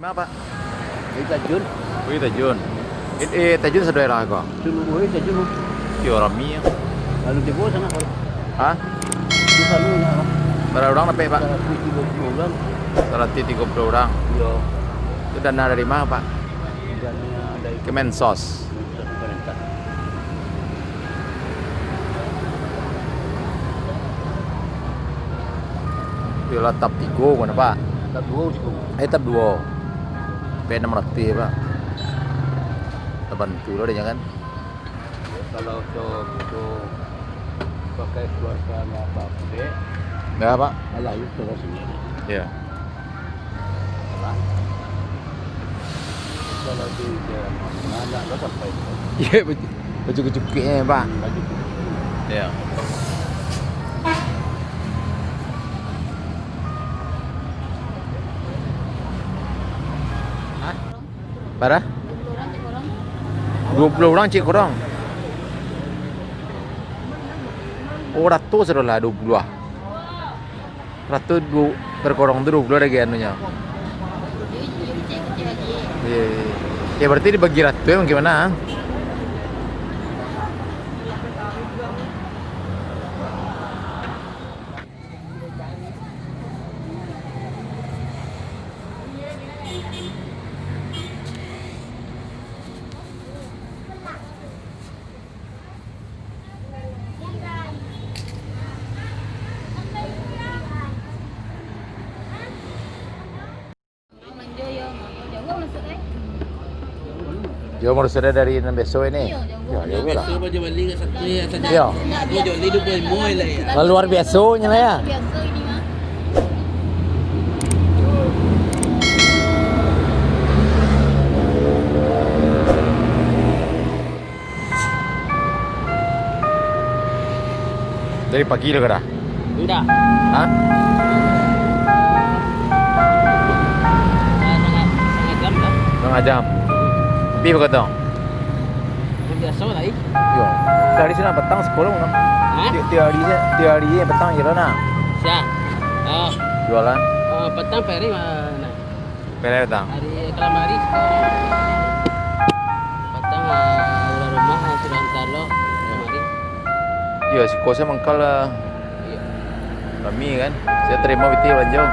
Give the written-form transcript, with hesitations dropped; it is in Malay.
Mana Pak? Di Tajun. Wih Tajun. Tajun saudara kok. Dulu Tajun. Kyo rami ya. Lalu di bawah sana kalau Hah? di sana ya. Berapa orang sampai Pak? 130 orang. 130 orang. Yo. Itu dana dari mana Pak? Dananya dari Kemensos. pemerintah. Bila tap 3 mana Pak? Tak dua cukup. Tap 2. P600 Pak. Kita bantu lah dia kan. Kalau untuk pakai keluarganya Pak Bude, Ya Pak. alah itu terus sendiri. Ya. Kalau di mana lo sampai Iya baju kecuknya Pak. baju Ya. Parah? 20 orang cik korang. Oh, ratus adalah 20 lah. Ratus berkorong tu 20 lagi anunya. Iya. Ya berarti dibagi ratus emang gimana? Jauh menurut saya dari besok ini. Ya, ya lah. Besok baju balik ke satu ya saja. Ya. Baju balik tu boleh moy lah ya. Lah luar biasanya lah ya. Biasa ini mah. Dari pagi dah kena. Sudah. Hah? Sangat jam dah. 2 jam. Pi berkata. Biasa lah eh. Yo. Dari sini petang sekolah mana? Hah? Tiap hari petang jalan nak. Sia. Oh, Jualan. petang peri mana? Pele petang. Hari kelamari. Petang rumah sudah antar lo kelamari. Ya si kosnya mangkal lah. Iya. Kami kan. Saya terima biti lanjut.